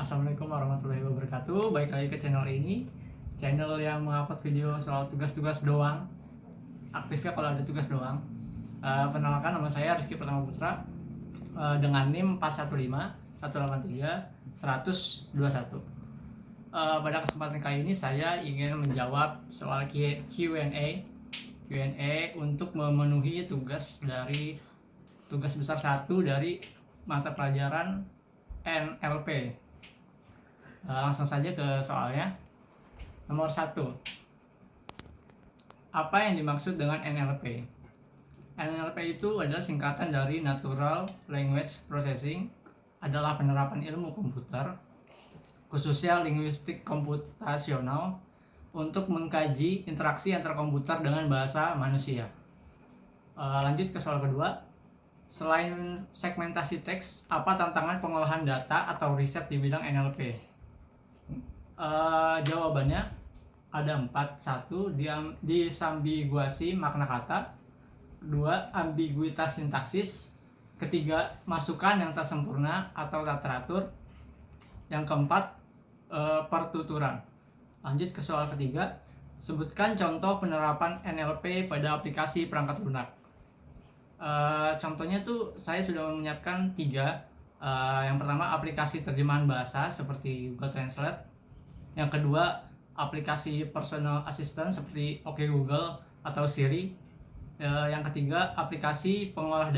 Assalamualaikum warahmatullahi wabarakatuh. Baik lagi ke channel ini, channel yang mengupload video soal tugas-tugas doang. Aktifnya kalau ada tugas doang. Perkenalkan, nama saya Rizky Pratama Putra, dengan NIM 415 183 121. Pada kesempatan kali ini saya ingin menjawab soal Q&A untuk memenuhi tugas besar 1 dari mata pelajaran NLP. Langsung saja ke soalnya. Nomor 1. Apa yang dimaksud dengan NLP? NLP itu adalah singkatan dari Natural Language Processing, adalah penerapan ilmu komputer, khususnya linguistik komputasional, untuk mengkaji interaksi antar komputer dengan bahasa manusia. Lanjut ke soal kedua. Selain segmentasi teks, apa tantangan pengolahan data atau riset di bidang NLP? Jawabannya ada 4. 1. Disambiguasi makna kata. 2. Ambiguitas sintaksis. 3. Masukan yang tak sempurna atau tak teratur. Yang keempat, pertuturan. Lanjut ke soal ketiga. Sebutkan contoh penerapan NLP pada aplikasi perangkat lunak. Contohnya tuh saya sudah menyiapkan 3. Yang pertama, aplikasi terjemahan bahasa seperti Google Translate. Yang kedua, aplikasi personal assistant seperti OK Google atau Siri. Yang ketiga, aplikasi pengolah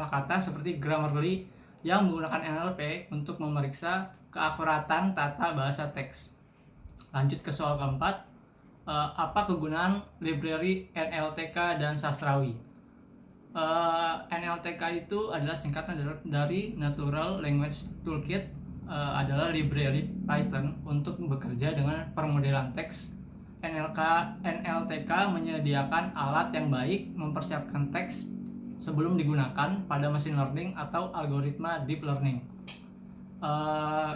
kata seperti Grammarly yang menggunakan NLP untuk memeriksa keakuratan tata bahasa teks. Lanjut ke soal keempat. Apa kegunaan library NLTK dan Sastrawi? NLTK itu adalah singkatan dari Natural Language Toolkit, adalah library Python untuk bekerja dengan permodelan teks. NLTK menyediakan alat yang baik mempersiapkan teks sebelum digunakan pada machine learning atau algoritma deep learning.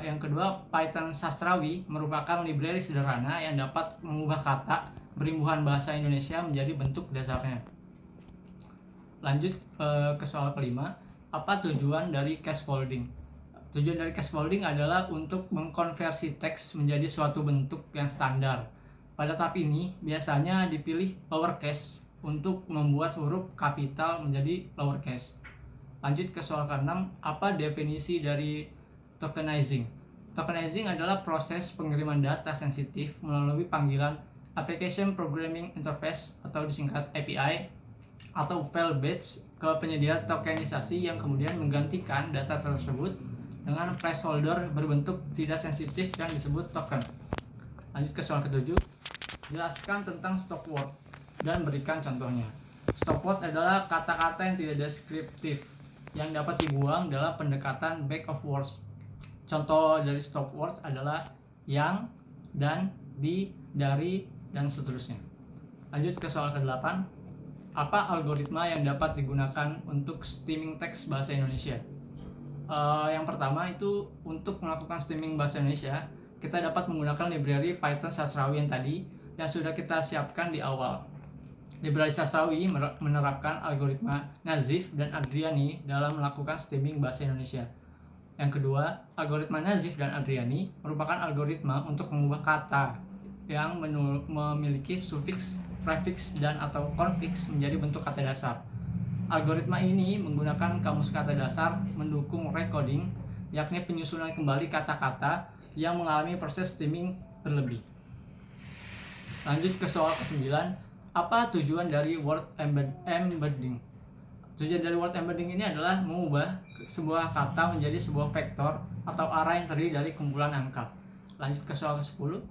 Yang kedua, Python Sastrawi merupakan library sederhana yang dapat mengubah kata berimbuhan bahasa Indonesia menjadi bentuk dasarnya. Lanjut ke soal kelima. Apa tujuan dari scaffolding? Tujuan dari scaffolding adalah untuk mengkonversi teks menjadi suatu bentuk yang standar. Pada tahap ini biasanya dipilih lowercase untuk membuat huruf kapital menjadi lowercase. Lanjut ke soal ke-6. Apa definisi dari tokenizing? Tokenizing adalah proses pengiriman data sensitif melalui panggilan Application Programming Interface atau disingkat API atau file batch ke penyedia tokenisasi yang kemudian menggantikan data tersebut dengan placeholder berbentuk tidak sensitif yang disebut token. Lanjut ke soal ke-7. Jelaskan tentang stop word dan berikan contohnya. Stop word adalah kata-kata yang tidak deskriptif yang dapat dibuang dalam pendekatan back of words. Contoh dari stop words adalah yang, dan, di, dari, dan seterusnya. Lanjut ke soal ke-8. Apa algoritma yang dapat digunakan untuk streaming teks bahasa Indonesia? Yang pertama itu untuk melakukan streaming bahasa Indonesia, kita dapat menggunakan library Python Sastrawi yang tadi yang sudah kita siapkan di awal. Library Sastrawi menerapkan algoritma Nazif dan Adriani dalam melakukan streaming bahasa Indonesia. Yang kedua, algoritma Nazif dan Adriani merupakan algoritma untuk mengubah kata yang memiliki sufiks, prefiks, dan atau konfiks menjadi bentuk kata dasar. Algoritma ini menggunakan kamus kata dasar mendukung recoding, yakni penyusunan kembali kata-kata yang mengalami proses streaming berlebih. Lanjut ke soal ke-9. Apa tujuan dari word embedding? Tujuan dari word embedding ini adalah mengubah sebuah kata menjadi sebuah vektor atau array yang terdiri dari kumpulan angka. Lanjut ke soal ke-10.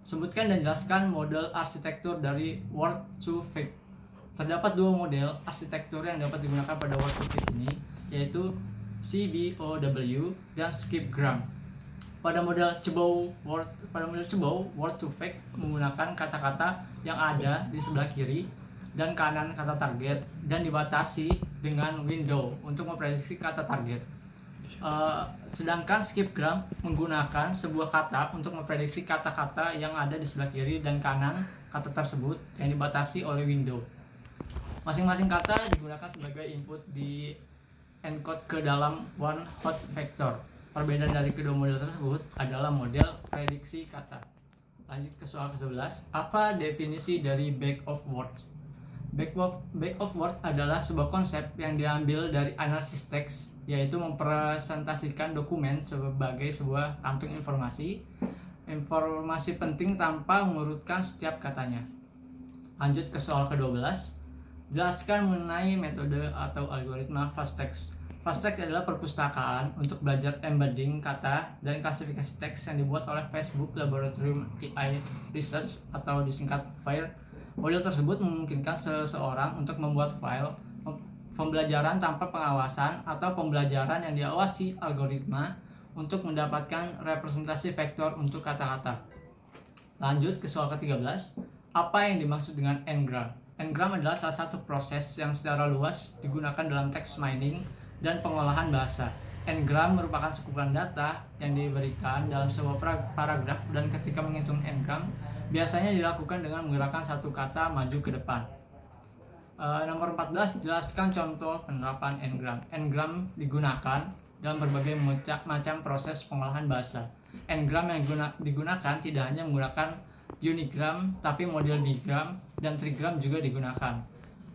Sebutkan dan jelaskan model arsitektur dari word to vec. Terdapat 2 model arsitektur yang dapat digunakan pada word to vec ini, yaitu CBOW dan skipgram. Pada model CBOW word to vec menggunakan kata-kata yang ada di sebelah kiri dan kanan kata target dan dibatasi dengan window untuk memprediksi kata target. Sedangkan skipgram menggunakan sebuah kata untuk memprediksi kata-kata yang ada di sebelah kiri dan kanan kata tersebut yang dibatasi oleh window. Masing-masing kata digunakan sebagai input di encode ke dalam one hot vector. Perbedaan dari kedua model tersebut adalah model prediksi kata. Lanjut ke soal ke-11. Apa definisi dari back of words? Back of words adalah sebuah konsep yang diambil dari analisis teks, yaitu mempresentasikan dokumen sebagai sebuah kantung informasi penting tanpa mengurutkan setiap katanya. Lanjut ke soal ke-12. Jelaskan mengenai metode atau algoritma fast text. Fast text adalah perpustakaan untuk belajar embedding kata dan klasifikasi teks yang dibuat oleh Facebook Laboratorium AI Research atau disingkat FAIR. Model tersebut memungkinkan seseorang untuk membuat file pembelajaran tanpa pengawasan atau pembelajaran yang diawasi algoritma untuk mendapatkan representasi vektor untuk kata-kata. Lanjut ke soal ke-13. Apa yang dimaksud dengan n-gram? N-gram adalah salah satu proses yang secara luas digunakan dalam text mining dan pengolahan bahasa. N-gram merupakan sekumpulan data yang diberikan dalam sebuah paragraf, dan ketika menghitung n-gram biasanya dilakukan dengan menggerakkan satu kata maju ke depan. Nomor 14, jelaskan contoh penerapan n-gram. N-gram digunakan dalam berbagai macam proses pengolahan bahasa. N-gram yang digunakan tidak hanya menggunakan unigram, tapi model bigram dan trigram juga digunakan.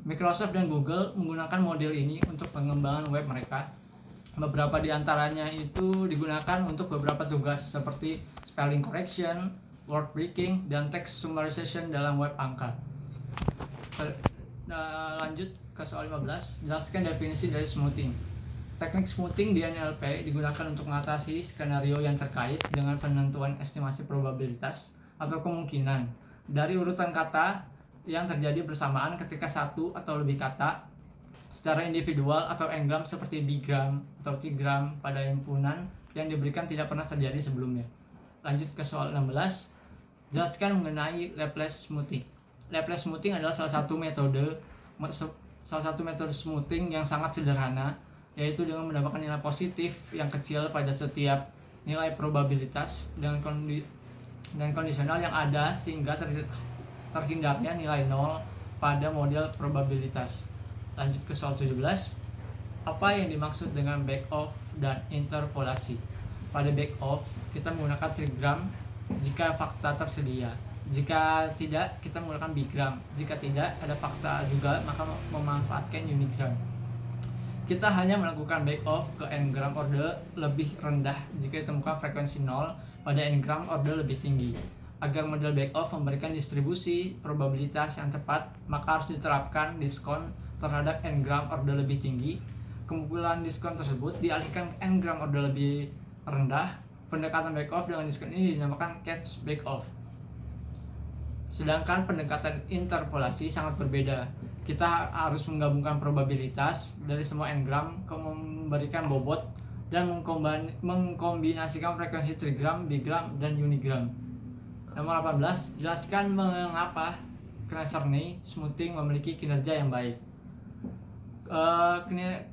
Microsoft dan Google menggunakan model ini untuk pengembangan web mereka. Beberapa di antaranya itu digunakan untuk beberapa tugas seperti spelling correction, word breaking, dan text summarization dalam web angka. Lanjut ke soal 15. Jelaskan definisi dari smoothing. Teknik smoothing di NLP digunakan untuk mengatasi skenario yang terkait dengan penentuan estimasi probabilitas atau kemungkinan dari urutan kata yang terjadi bersamaan ketika satu atau lebih kata secara individual atau n-gram seperti bigram atau trigram pada himpunan yang diberikan tidak pernah terjadi sebelumnya. Lanjut ke soal 16. Jelaskan mengenai Laplace smoothing. Laplace smoothing adalah salah satu metode smoothing yang sangat sederhana, yaitu dengan menambahkan nilai positif yang kecil pada setiap nilai probabilitas dan kondisional yang ada sehingga terhindarnya nilai 0 pada model probabilitas. Lanjut ke soal 17. Apa yang dimaksud dengan back off dan interpolasi? Pada back off, kita menggunakan trigram jika fakta tersedia. Jika tidak, kita menggunakan bigram. Jika tidak ada fakta juga, maka memanfaatkan unigram. Kita hanya melakukan back off ke n-gram order lebih rendah jika ditemukan frekuensi 0 pada n-gram order lebih tinggi. Agar model back off memberikan distribusi probabilitas yang tepat, maka harus diterapkan diskon terhadap n-gram order lebih tinggi. Kumpulan diskon tersebut dialihkan ke n-gram order lebih rendah. Pendekatan back off dengan diskon ini dinamakan catch back off. Sedangkan pendekatan interpolasi sangat berbeda. Kita harus menggabungkan probabilitas dari semua n-gram, memberikan bobot, dan mengkombinasikan frekuensi trigram, bigram, dan unigram. Nomor 18. Jelaskan mengapa Kneserny smoothing memiliki kinerja yang baik.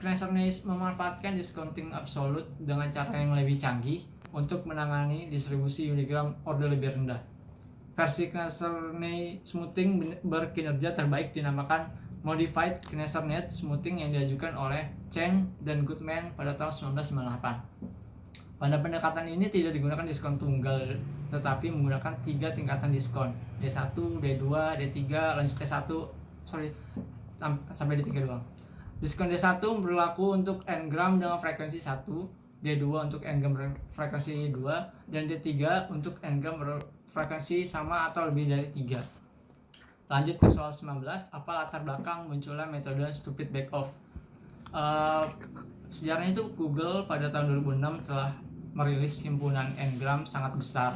Kneserny memanfaatkan discounting absolut dengan cara yang lebih canggih untuk menangani distribusi unigram order lebih rendah. Versi Kneserny smoothing berkinerja terbaik dinamakan Modified Kneserny smoothing yang diajukan oleh Chen dan Goodman pada tahun 1998. Pada pendekatan ini tidak digunakan diskon tunggal, tetapi menggunakan 3 tingkatan diskon, D1, D2, D3, lanjut D1, sampai D3 doang. Diskon D1 berlaku untuk n-gram dengan frekuensi 1, D2 untuk n-gram berfrekuensi 2, dan D3 untuk n-gram berfrekuensi sama atau lebih dari 3. Lanjut ke soal 19. Apa latar belakang munculnya metode stupid back off? Sejarahnya itu Google pada tahun 2006 telah merilis himpunan n-gram sangat besar.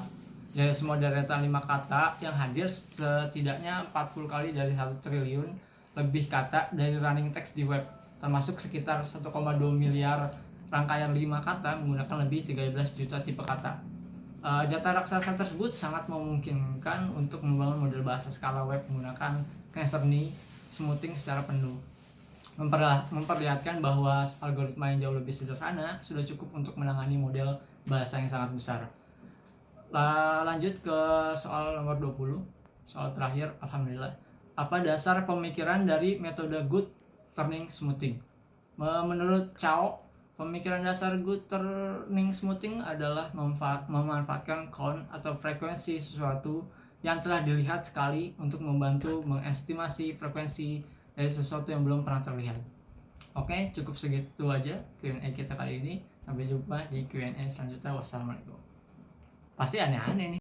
Dari semua deretan 5 kata yang hadir setidaknya 40 kali dari 1 triliun lebih kata dari running text di web, termasuk sekitar 1,2 miliar rangkaian 5 kata menggunakan lebih 13 juta tipe kata. Data raksasa tersebut sangat memungkinkan untuk membangun model bahasa skala web menggunakan Kneserny smoothing secara penuh. Memperlihatkan bahwa algoritma yang jauh lebih sederhana sudah cukup untuk menangani model bahasa yang sangat besar. Lanjut ke soal nomor 20. Soal terakhir, alhamdulillah. Apa dasar pemikiran dari metode good turning smoothing? Menurut Chow, Pemikiran dasar good turning smoothing adalah memanfaatkan count atau frekuensi sesuatu yang telah dilihat sekali untuk membantu mengestimasi frekuensi dari sesuatu yang belum pernah terlihat. Oke, cukup segitu aja Q&A kita kali ini. Sampai jumpa di Q&A selanjutnya. Wassalamualaikum. Pasti aneh-aneh nih.